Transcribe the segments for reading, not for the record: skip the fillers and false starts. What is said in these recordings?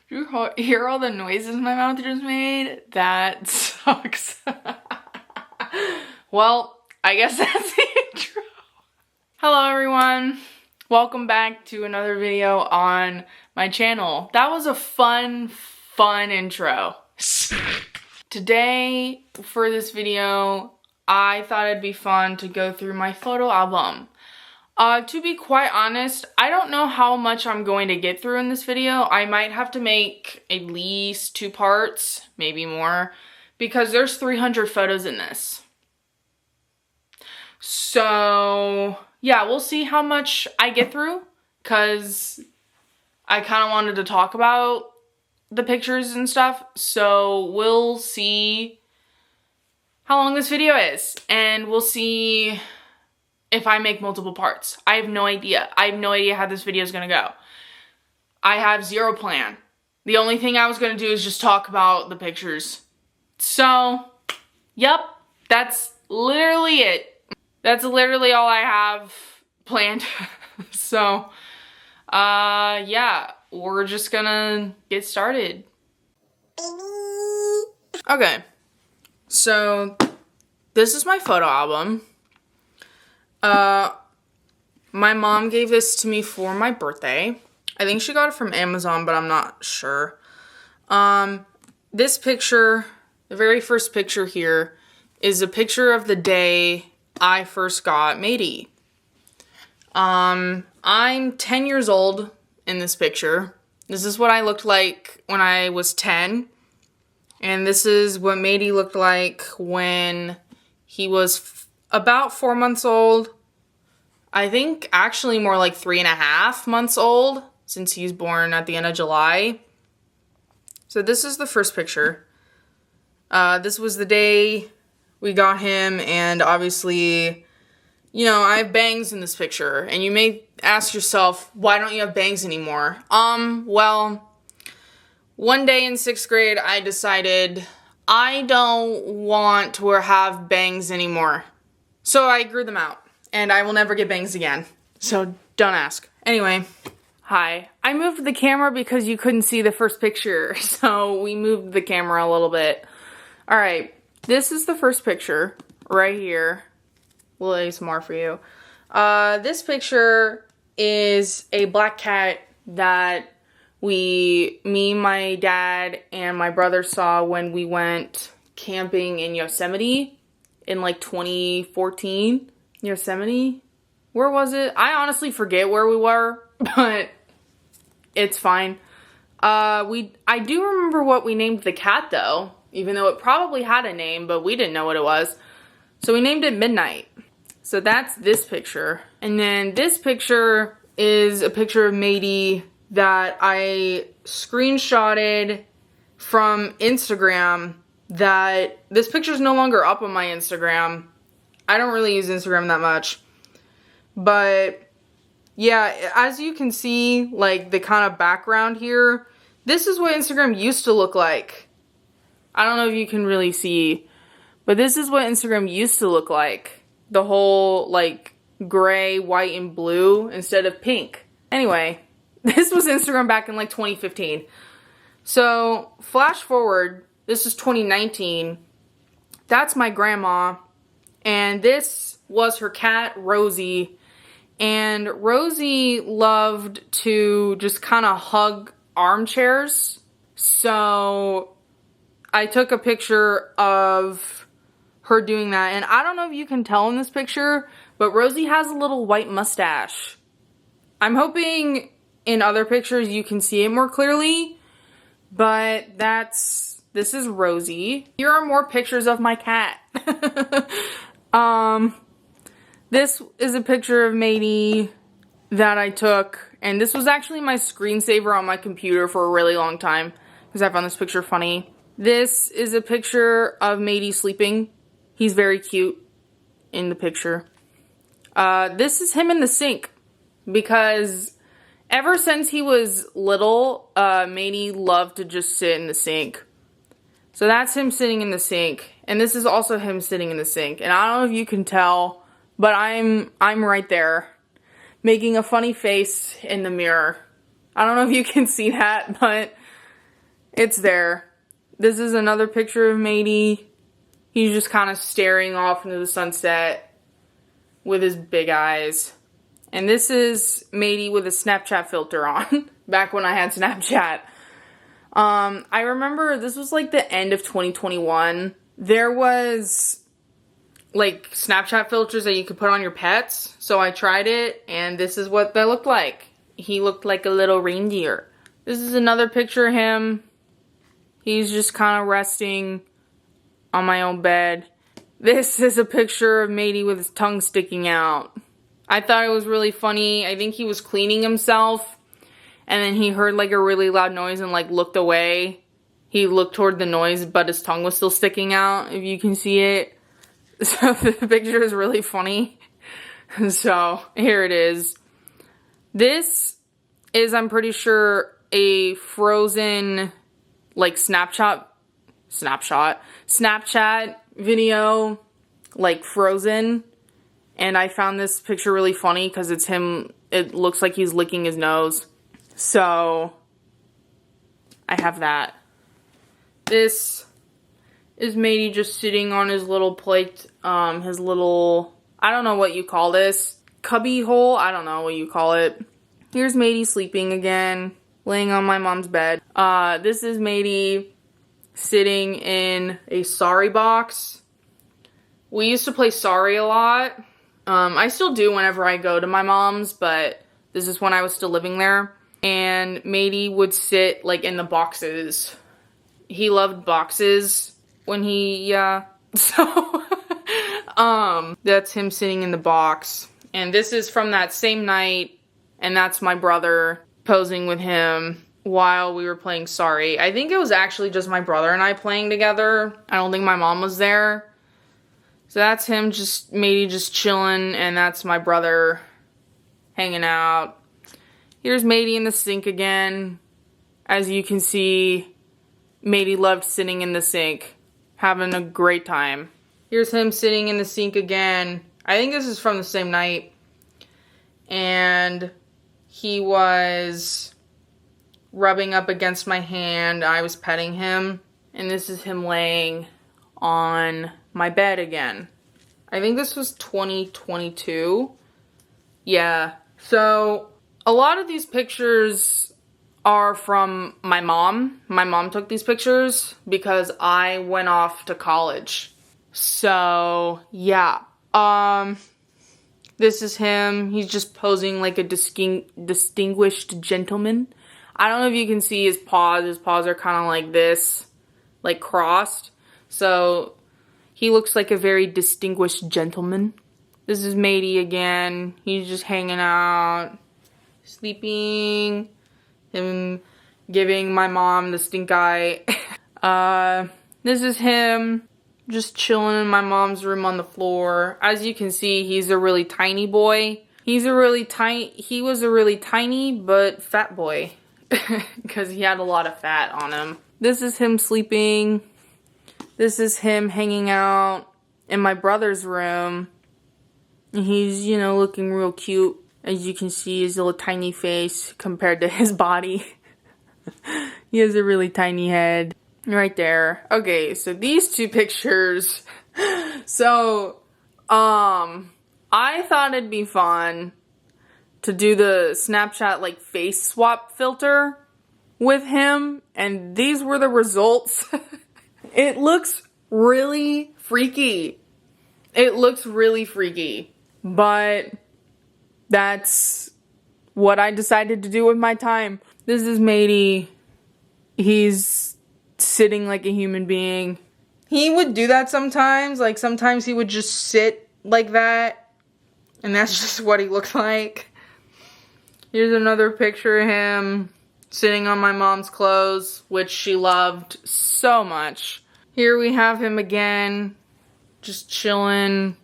You hear all the noises my mouth just made? That sucks. Well, I guess that's the intro. Hello everyone. Welcome back to another video on my channel. That was a fun intro. Today, for this video, I thought it'd be fun to go through my photo album. To be quite honest, I don't know how much I'm going to get through in this video. I might have to make at least 2 parts, maybe more, because there's 300 photos in this. So, yeah, we'll see how much I get through, because I kind of wanted to talk about the pictures and stuff, so we'll see how long this video is, and we'll see if I make multiple parts. I have no idea. I have no idea how this video is gonna go. I have zero plan. The only thing I was gonna do is just talk about the pictures. So, yep, that's literally it. That's literally all I have planned. So, yeah, we're just gonna get started. Okay, so this is my photo album. My mom gave this to me for my birthday. I think she got it from Amazon, but I'm not sure. This picture, the very first picture here, is a picture of the day I first got Matey. I'm 10 years old in this picture. This is what I looked like when I was 10. And this is what Matey looked like when he was about 4 months old. I think actually more like 3.5 months old, since he's born at the end of July. So this is the first picture. This was the day we got him, and obviously, you know, I have bangs in this picture, and you may ask yourself, why don't you have bangs anymore? Well, one day in 6th grade, I decided I don't want to have bangs anymore. So I grew them out, and I will never get bangs again. So don't ask. Anyway, hi. I moved the camera because you couldn't see the first picture, so we moved the camera a little bit. All right, this is the first picture right here. We'll ASMR for you. This picture is a black cat that me, my dad, and my brother saw when we went camping in Yosemite in like 2014. Yosemite? Where was it? I honestly forget where we were, but it's fine. I do remember what we named the cat though, even though it probably had a name, but we didn't know what it was. So we named it Midnight. So that's this picture. And then this picture is a picture of Matey that I screenshotted from Instagram. That this picture is no longer up on my Instagram. I don't really use Instagram that much. But yeah, as you can see, like the kind of background here, this is what Instagram used to look like. I don't know if you can really see, but this is what Instagram used to look like. The whole like gray, white, and blue instead of pink. Anyway, this was Instagram back in like 2015. So flash forward, this is 2019. That's my grandma. And this was her cat, Rosie. And Rosie loved to just kind of hug armchairs. So I took a picture of her doing that. And I don't know if you can tell in this picture, but Rosie has a little white mustache. I'm hoping in other pictures you can see it more clearly. But this is Rosie. Here are more pictures of my cat. This is a picture of Matey that I took, and this was actually my screensaver on my computer for a really long time, because I found this picture funny. This is a picture of Matey sleeping. He's very cute in the picture. This is him in the sink, because ever since he was little, Matey loved to just sit in the sink. So that's him sitting in the sink, and this is also him sitting in the sink. And I don't know if you can tell, but I'm right there, making a funny face in the mirror. I don't know if you can see that, but It's there. This is another picture of Matey. He's just kind of staring off into the sunset with his big eyes. And this is Matey with a Snapchat filter on, back when I had Snapchat. I remember this was like the end of 2021. There was like Snapchat filters that you could put on your pets. So I tried it, and this is what they looked like. He looked like a little reindeer. This is another picture of him. He's just kind of resting on my own bed. This is a picture of Matey with his tongue sticking out. I thought it was really funny. I think he was cleaning himself, and then he heard like a really loud noise and like looked away. He looked toward the noise, but his tongue was still sticking out, if you can see it. So the picture is really funny. So here it is. This is, I'm pretty sure, a Frozen like Snapchat video, like Frozen. And I found this picture really funny because it's him, it looks like he's licking his nose. So I have that. This is Matey just sitting on his little plate, his little, I don't know what you call this, cubby hole, I don't know what you call it. Here's Matey sleeping again, laying on my mom's bed. This is Matey sitting in a Sorry box. We used to play Sorry a lot. I still do whenever I go to my mom's, but this is when I was still living there. And Matey would sit like in the boxes. He loved boxes when he, so, that's him sitting in the box. And this is from that same night, and that's my brother posing with him while we were playing Sorry. I think it was actually just my brother and I playing together. I don't think my mom was there. So that's him, just Matey just chilling, and that's my brother hanging out. Here's Matey in the sink again. As you can see, Matey loved sitting in the sink, having a great time. Here's him sitting in the sink again. I think this is from the same night. And he was rubbing up against my hand. I was petting him. And this is him laying on my bed again. I think this was 2022. Yeah. So a lot of these pictures are from my mom. My mom took these pictures because I went off to college. So yeah. This is him. He's just posing like a distinguished gentleman. I don't know if you can see his paws. His paws are kind of like this, like crossed. So he looks like a very distinguished gentleman. This is Matey again. He's just hanging out, sleeping, him giving my mom the stink eye. This is him just chilling in my mom's room on the floor. As you can see, he's a really tiny boy. He was a really tiny but fat boy because he had a lot of fat on him. This is him sleeping. This is him hanging out in my brother's room. He's, you know, looking real cute. As you can see, his little tiny face compared to his body. He has a really tiny head. Right there. Okay, so these two pictures. So, I thought it'd be fun to do the Snapchat, like, face swap filter with him. And these were the results. It looks really freaky. It looks really freaky. But that's what I decided to do with my time. This is Matey. He's sitting like a human being. He would do that sometimes. Like, sometimes he would just sit like that. And that's just what he looked like. Here's another picture of him sitting on my mom's clothes, which she loved so much. Here we have him again, just chilling.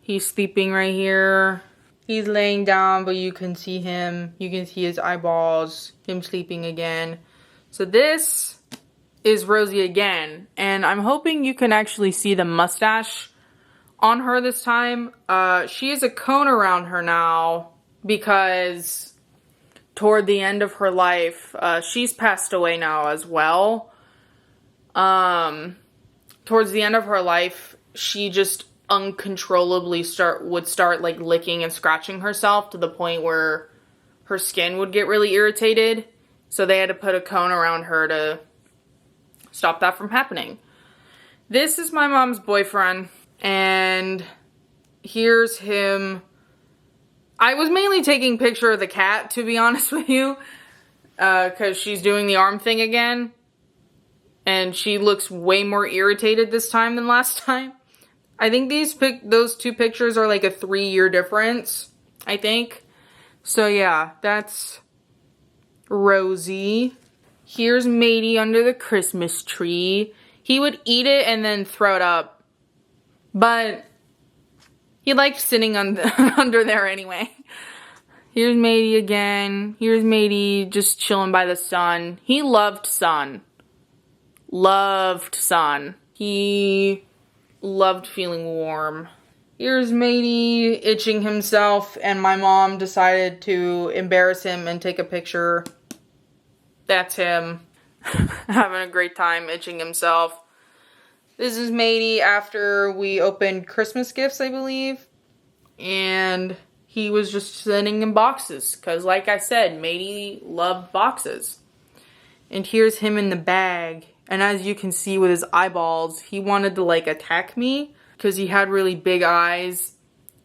He's sleeping right here. He's laying down, but you can see him. You can see his eyeballs, him sleeping again. So this is Rosie again, and I'm hoping you can actually see the mustache on her this time. She has a cone around her now because toward the end of her life, she's passed away now as well. Towards the end of her life, she just uncontrollably would start like licking and scratching herself to the point where her skin would get really irritated. So they had to put a cone around her to stop that from happening. This is my mom's boyfriend, and here's him. I was mainly taking a picture of the cat, to be honest with you, because she's doing the arm thing again. And she looks way more irritated this time than last time. I think those two pictures are like a 3-year difference, I think. So yeah, that's Rosie. Here's Matey under the Christmas tree. He would eat it and then throw it up. But he liked sitting under there anyway. Here's Matey again. Here's Matey just chilling by the sun. He loved sun. Loved sun. He loved feeling warm. Here's Matey itching himself, and my mom decided to embarrass him and take a picture. That's him having a great time itching himself. This is Matey after we opened Christmas gifts, I believe. And he was just sitting in boxes, because like I said, Matey loved boxes. And here's him in the bag. And as you can see with his eyeballs, he wanted to like attack me because he had really big eyes.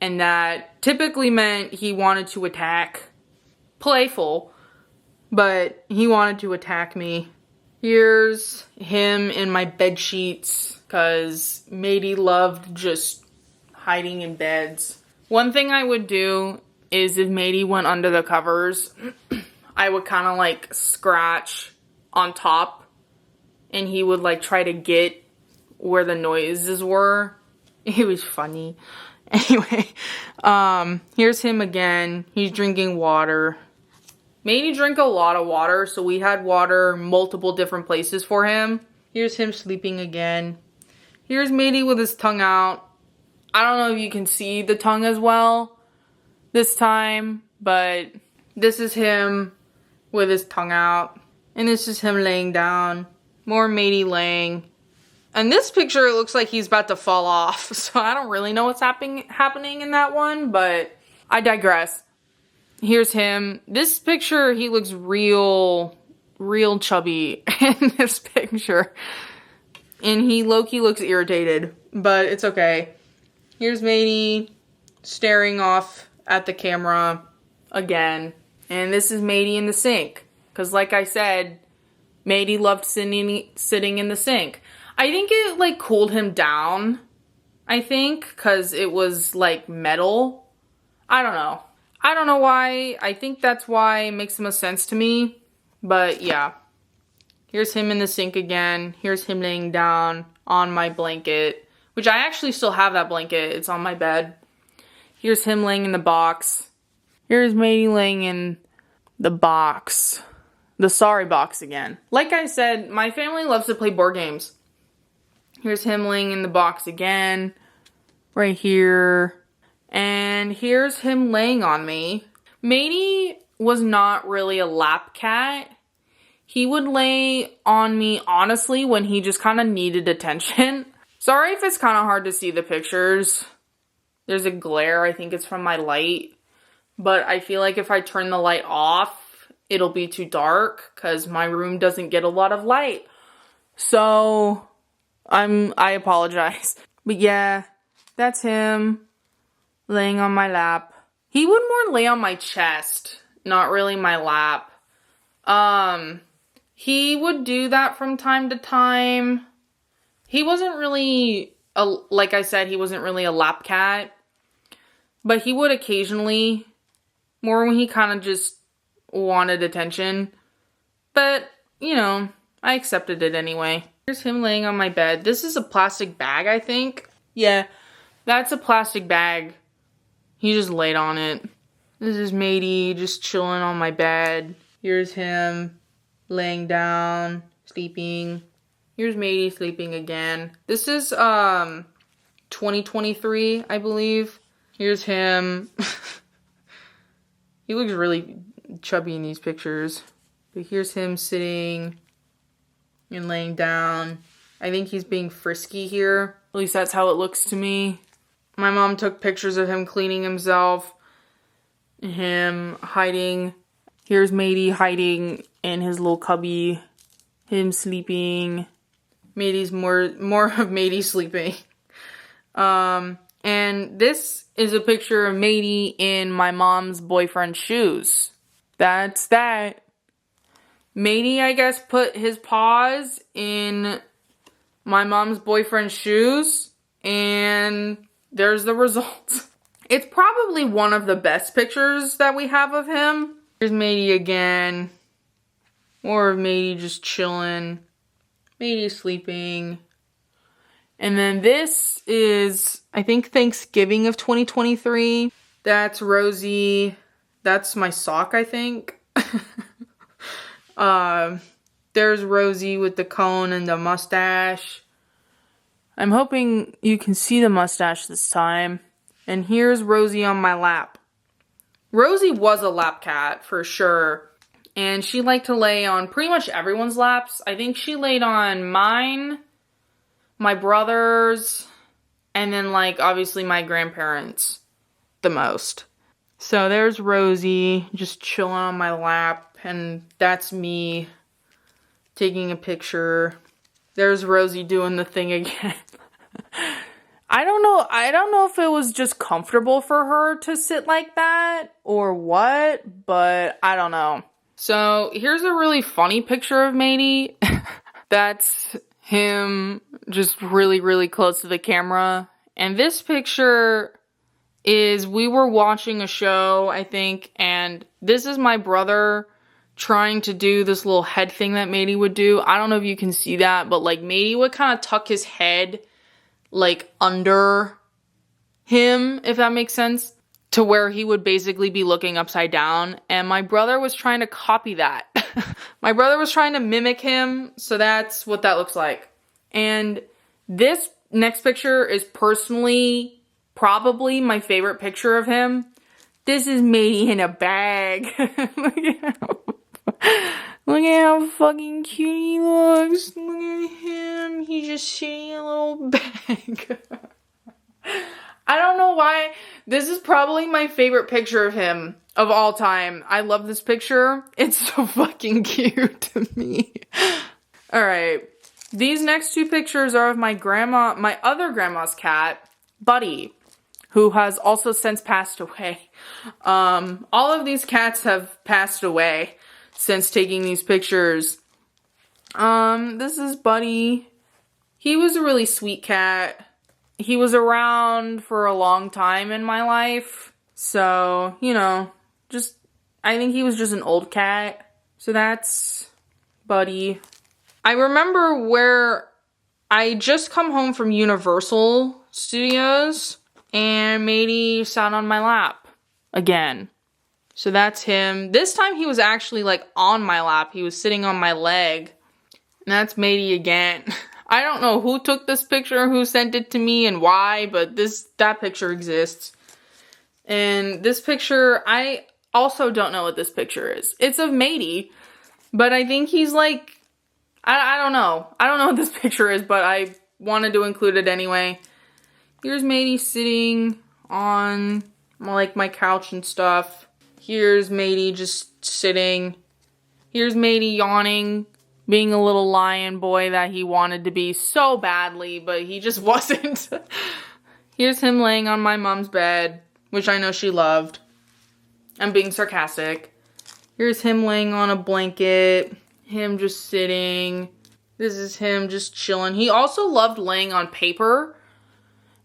And that typically meant he wanted to attack. Playful. But he wanted to attack me. Here's him in my bed sheets because Matey loved just hiding in beds. One thing I would do is if Matey went under the covers, I would kind of like scratch on top. And he would like try to get where the noises were. It was funny. Anyway, here's him again. He's drinking water. Matey drank a lot of water, so we had water multiple different places for him. Here's him sleeping again. Here's Matey with his tongue out. I don't know if you can see the tongue as well this time, but this is him with his tongue out. And this is him laying down. More Matey laying. And this picture, it looks like he's about to fall off. So I don't really know what's happening in that one, but I digress. Here's him. This picture, he looks real chubby in this picture. And he low-key looks irritated, but it's okay. Here's Matey staring off at the camera again. And this is Matey in the sink. Because like I said, Matey loved sitting in the sink. I think it like cooled him down. I think because it was like metal. I don't know. I don't know why. I think that's why it makes the most sense to me. But yeah. Here's him in the sink again. Here's him laying down on my blanket. Which I actually still have that blanket. It's on my bed. Here's him laying in the box. Here's Matey laying in the box. The sorry box again. Like I said, my family loves to play board games. Here's him laying in the box again. Right here. And here's him laying on me. Matey was not really a lap cat. He would lay on me, honestly, when he just kind of needed attention. Sorry if it's kind of hard to see the pictures. There's a glare. I think it's from my light. But I feel like if I turn the light off, it'll be too dark because my room doesn't get a lot of light. So, I apologize. But yeah, that's him laying on my lap. He would more lay on my chest, not really my lap. He would do that from time to time. He wasn't really, like I said, he wasn't really a lap cat. But he would occasionally, more when he kind of just wanted attention. But, you know, I accepted it anyway. Here's him laying on my bed. This is a plastic bag, I think. Yeah, that's a plastic bag. He just laid on it. This is Matey just chilling on my bed. Here's him laying down, sleeping. Here's Matey sleeping again. This is 2023, I believe. Here's him. He looks really chubby in these pictures. But here's him sitting and laying down. I think he's being frisky here. At least that's how it looks to me. My mom took pictures of him cleaning himself. Him hiding. Here's Matey hiding in his little cubby. Him sleeping. Matey's more of Matey sleeping. And this is a picture of Matey in my mom's boyfriend's shoes. That's that. Matey, I guess, put his paws in my mom's boyfriend's shoes, and there's the result. It's probably one of the best pictures that we have of him. Here's Matey again. More of Matey just chilling. Matey sleeping. And then this is, I think, Thanksgiving of 2023. That's Rosie. That's my sock, I think. There's Rosie with the cone and the mustache. I'm hoping you can see the mustache this time. And here's Rosie on my lap. Rosie was a lap cat, for sure. And she liked to lay on pretty much everyone's laps. I think she laid on mine, my brothers, and then, like, obviously my grandparents the most. So there's Rosie just chilling on my lap, and that's me taking a picture. There's Rosie doing the thing again. I don't know if it was just comfortable for her to sit like that or what, but I don't know. So here's a really funny picture of Matey. That's him just really, really close to the camera. And this picture is, we were watching a show, I think, and this is my brother trying to do this little head thing that Matey would do. I don't know if you can see that, but like Matey would kind of tuck his head like under him, if that makes sense, to where he would basically be looking upside down. And my brother was trying to copy that. My brother was trying to mimic him, so that's what that looks like. And this next picture is personally probably my favorite picture of him. This is Matey in a bag. Look at how fucking cute he looks. Look at him. He's just sitting in a little bag. I don't know why. This is probably my favorite picture of him of all time. I love this picture. It's so fucking cute to me. Alright. These next two pictures are of my other grandma's cat, Buddy, who has also since passed away. All of these cats have passed away since taking these pictures. This is Buddy. He was a really sweet cat. He was around for a long time in my life. So, you know, I think he was just an old cat. So that's Buddy. I remember where I just come home from Universal Studios and Matey sat on my lap again. So that's him. This time he was actually like on my lap. He was sitting on my leg. And that's Matey again. I don't know who took this picture, who sent it to me and why, but that picture exists. And this picture, I also don't know what this picture is. It's of Matey, but I think he's like, I don't know. I don't know what this picture is, but I wanted to include it anyway. Here's Matey sitting on like my couch and stuff. Here's Matey just sitting. Here's Matey yawning, being a little lion boy that he wanted to be so badly, but he just wasn't. Here's him laying on my mom's bed, which I know she loved. I'm being sarcastic. Here's him laying on a blanket, him just sitting. This is him just chilling. He also loved laying on paper.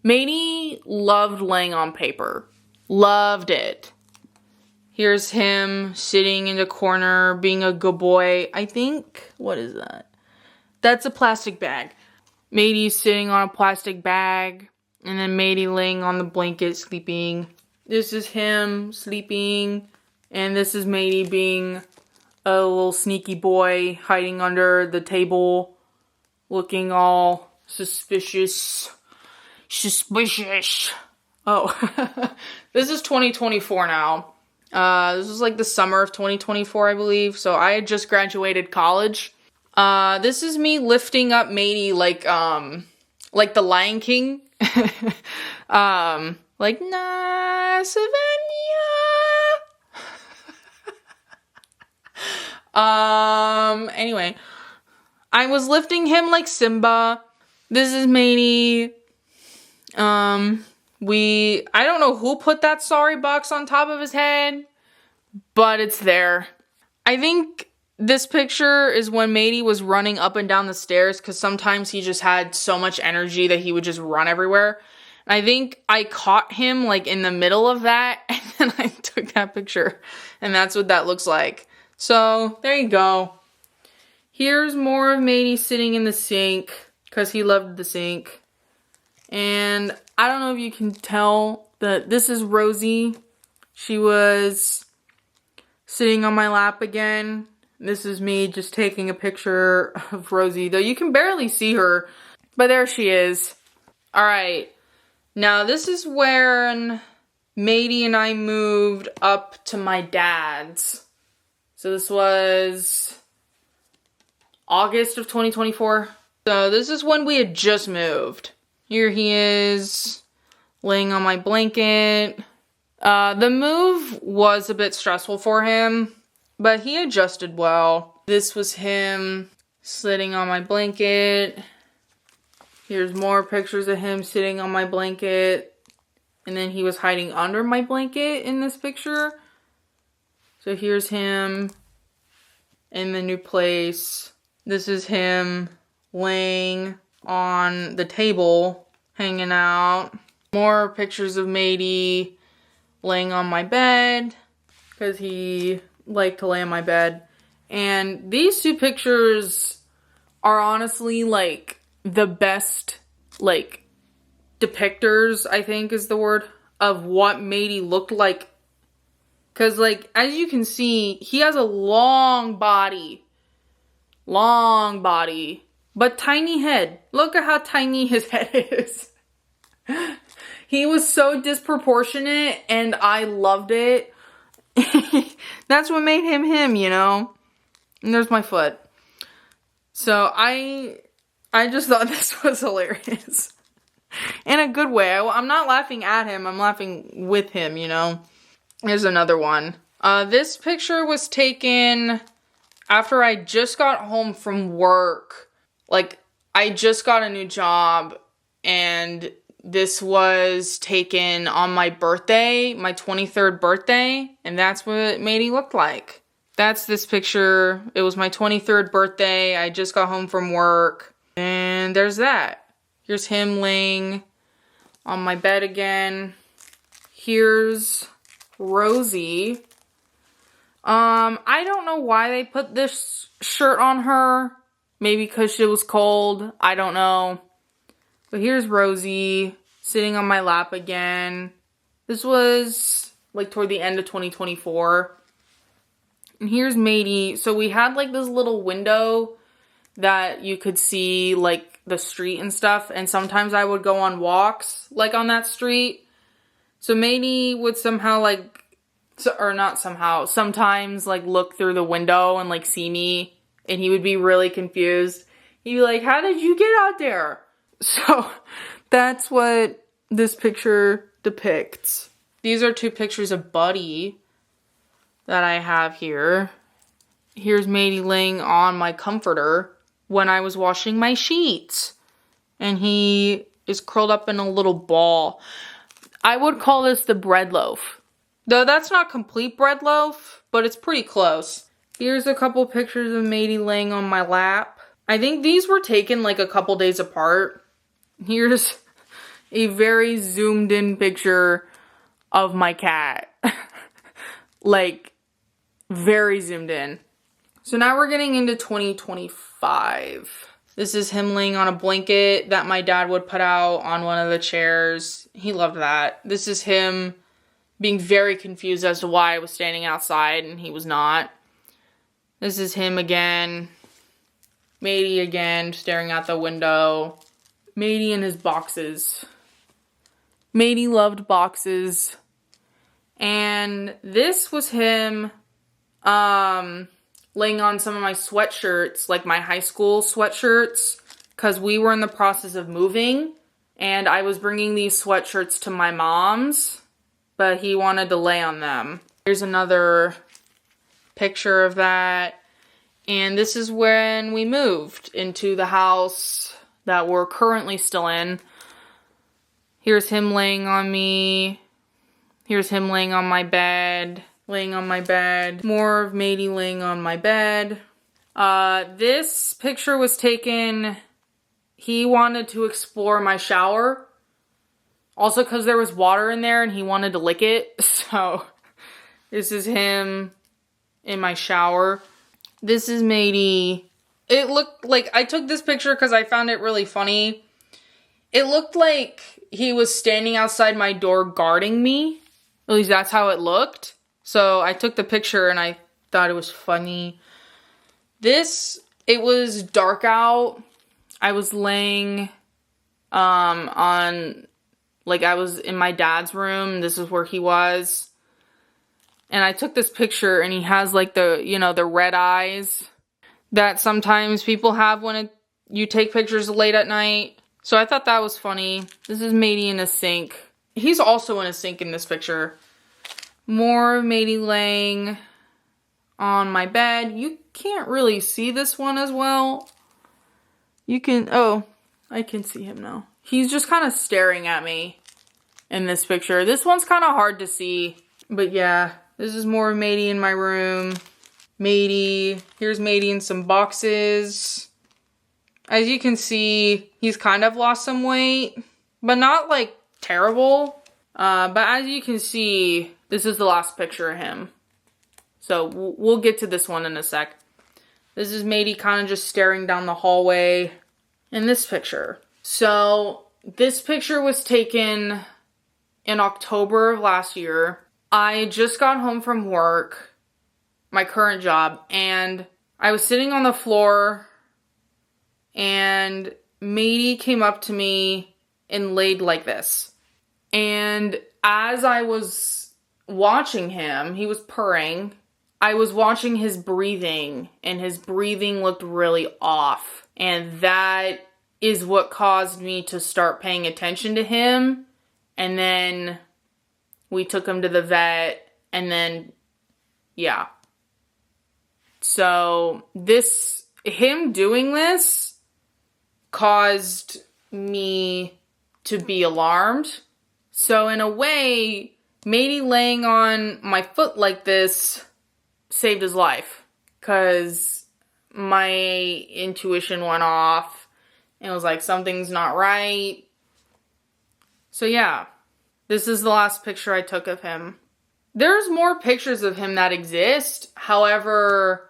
Matey loved laying on paper. Loved it. Here's him sitting in the corner, being a good boy. I think, what is that? That's a plastic bag. Matey's sitting on a plastic bag, and then Matey laying on the blanket, sleeping. This is him sleeping, and this is Matey being a little sneaky boy, hiding under the table, looking all suspicious. Suspicious. Oh, this is 2024 now. This was like the summer of 2024, I believe. So I had just graduated college. This is me lifting up Matey like the Lion King. Like, nah, Savannah. Anyway, I was lifting him like Simba. This is Matey. I don't know who put that sorry box on top of his head, but it's there. I think this picture is when Matey was running up and down the stairs, because sometimes he just had so much energy that he would just run everywhere. And I think I caught him like in the middle of that, and then I took that picture, and that's what that looks like. So there you go. Here's more of Matey sitting in the sink, because he loved the sink. And I don't know if you can tell that this is Rosie. She was sitting on my lap again. This is me just taking a picture of Rosie, though you can barely see her, but there she is. All right, now this is when Matey and I moved up to my dad's. So this was August of 2024. So this is when we had just moved. Here he is, laying on my blanket. The move was a bit stressful for him, but he adjusted well. This was him sitting on my blanket. Here's more pictures of him sitting on my blanket. And then he was hiding under my blanket in this picture. So here's him in the new place. This is him laying on the table, hanging out. More pictures of Matey laying on my bed, because he liked to lay on my bed. And these two pictures are honestly like the best like depictors, I think is the word, of what Matey looked like. Because like, as you can see, he has a long body, but tiny head. Look at how tiny his head is. He was so disproportionate, and I loved it. That's what made him him, you know? And there's my foot. So I just thought this was hilarious. In a good way. I'm not laughing at him, I'm laughing with him, you know? Here's another one. This picture was taken after I just got home from work. Like, I just got a new job, and this was taken on my birthday, my 23rd birthday, and that's what Matey looked like. That's this picture. It was my 23rd birthday. I just got home from work, and there's that. Here's him laying on my bed again. Here's Rosie. I don't know why they put this shirt on her. Maybe because it was cold. I don't know. But here's Rosie sitting on my lap again. This was like toward the end of 2024. And here's Matey. So we had like this little window that you could see like the street and stuff. And sometimes I would go on walks like on that street. So Matey would somehow like, or not somehow, sometimes like look through the window and like see me. And he would be really confused. He'd be like, how did you get out there? So that's what this picture depicts. These are two pictures of Buddy that I have here. Here's Matey laying on my comforter when I was washing my sheets. And he is curled up in a little ball. I would call this the bread loaf. Though that's not complete bread loaf, but it's pretty close. Here's a couple pictures of Matey laying on my lap. I think these were taken like a couple days apart. Here's a very zoomed in picture of my cat. Like, very zoomed in. So now we're getting into 2025. This is him laying on a blanket that my dad would put out on one of the chairs. He loved that. This is him being very confused as to why I was standing outside and he was not. This is him again. Matey again, staring out the window. Matey and his boxes. Matey loved boxes. And this was him laying on some of my sweatshirts, like my high school sweatshirts, because we were in the process of moving, and I was bringing these sweatshirts to my mom's, but he wanted to lay on them. Here's another picture of that, and this is when we moved into the house that we're currently still in. Here's him laying on me. Here's him laying on my bed. Laying on my bed. More of Matey laying on my bed. This picture was taken... He wanted to explore my shower. Also because there was water in there and he wanted to lick it. So, this is him in my shower. This is Matey. It looked like... I took this picture because I found it really funny. It looked like he was standing outside my door guarding me. At least that's how it looked. So, I took the picture and I thought it was funny. It was dark out. I was laying I was in my dad's room. This is where he was. And I took this picture and he has like the red eyes that sometimes people have when you take pictures late at night. So I thought that was funny. This is Matey in a sink. He's also in a sink in this picture. More of Matey laying on my bed. You can't really see this one as well. You can, I can see him now. He's just kind of staring at me in this picture. This one's kind of hard to see. But yeah, this is more of Matey in my room. Matey. Here's Matey in some boxes. As you can see, he's kind of lost some weight. But not like terrible. But as you can see, this is the last picture of him. So we'll get to this one in a sec. This is Matey kind of just staring down the hallway in this picture. So this picture was taken in October of last year. I just got home from work, my current job, and I was sitting on the floor and Matey came up to me and laid like this. And as I was watching him, he was purring. I was watching his breathing, and his breathing looked really off. And that is what caused me to start paying attention to him. And then we took him to the vet, and then, yeah. So, him doing this caused me to be alarmed. So, in a way, Matey laying on my foot like this saved his life, because my intuition went off and it was like, something's not right. So yeah, this is the last picture I took of him. There's more pictures of him that exist. However,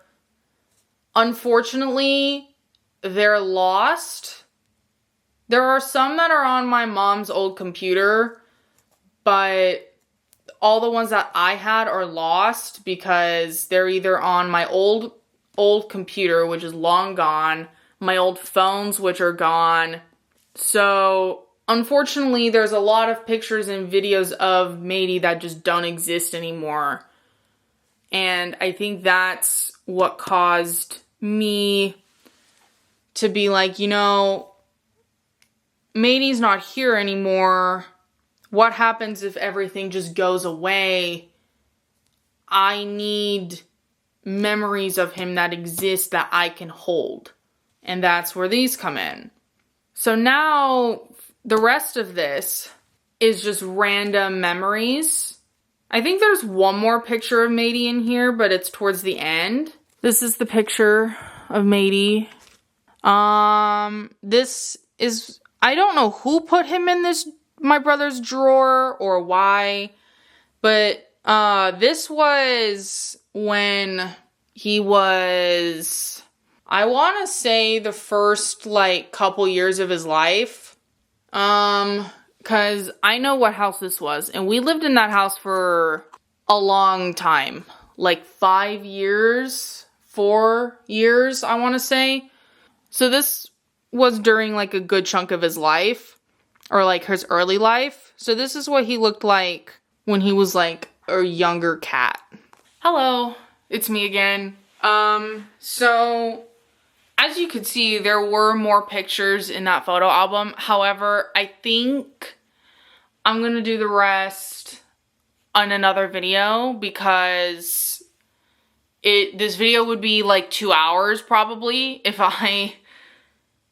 unfortunately, they're lost. There are some that are on my mom's old computer, but all the ones that I had are lost because they're either on my old computer, which is long gone, my old phones, which are gone. So, unfortunately, there's a lot of pictures and videos of Matey that just don't exist anymore. And I think that's what caused me to be like, Matey's not here anymore. What happens if everything just goes away? I need memories of him that exist that I can hold. And that's where these come in. So now, the rest of this is just random memories. I think there's one more picture of Matey in here, but it's towards the end. This is the picture of Matey. This is... I don't know who put him in my brother's drawer or why, but this was when he was, I want to say, the first couple years of his life, because I know what house this was, and we lived in that house for a long time, 5 years, 4 years, I want to say. So this was during a good chunk of his life, or his early life. So this is what he looked like when he was a younger cat. Hello, it's me again. So as you could see, there were more pictures in that photo album. However, I think I'm gonna do the rest on another video because this video would be like 2 hours probably if I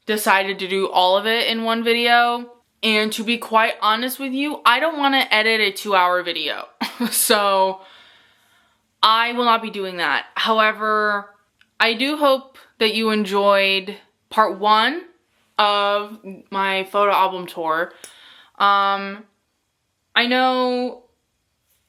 decided to do all of it in one video. And to be quite honest with you, I don't want to edit a 2-hour video. So I will not be doing that. However, I do hope that you enjoyed part 1 of my photo album tour. I know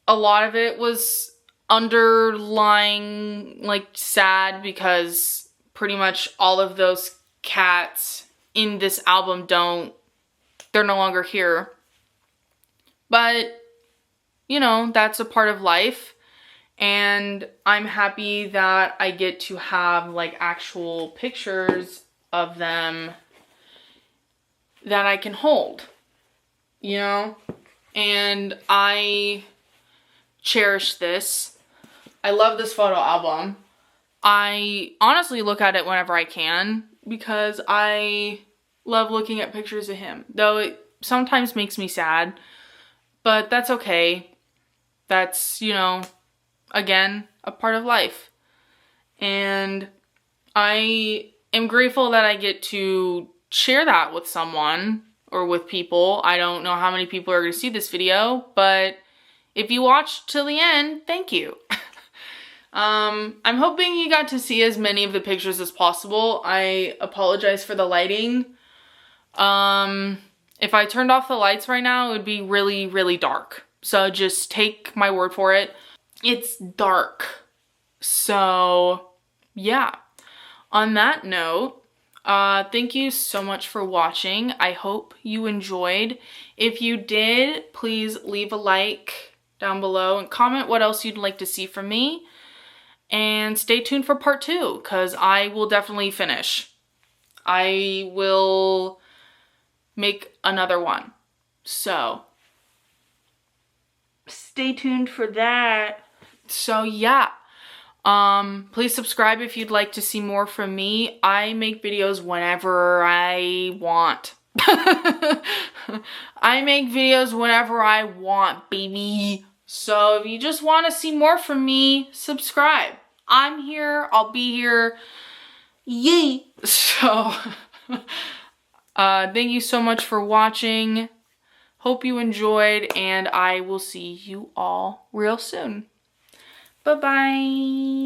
a lot of it was underlying, like, sad because pretty much all of those cats in this album they're no longer here. But, you know, that's a part of life. And I'm happy that I get to have, like, actual pictures of them that I can hold, you know? And I cherish this. I love this photo album. I honestly look at it whenever I can because I love looking at pictures of him. Though it sometimes makes me sad, but that's okay. That's, you know, again, a part of life. And I am grateful that I get to share that with someone or with people. I don't know how many people are going to see this video, but if you watched till the end, thank you. I'm hoping you got to see as many of the pictures as possible. I apologize for the lighting. If I turned off the lights right now, it would be really, really dark. So just take my word for it. It's dark. So yeah. On that note, thank you so much for watching. I hope you enjoyed. If you did, please leave a like down below and comment what else you'd like to see from me. And stay tuned for part 2 because I will definitely finish. I will make another one. So stay tuned for that. So yeah. Please subscribe if you'd like to see more from me. I make videos whenever I want. I make videos whenever I want, baby. So if you just want to see more from me, subscribe. I'm here. I'll be here. Yay! So, thank you so much for watching. Hope you enjoyed, and I will see you all real soon. Bye-bye.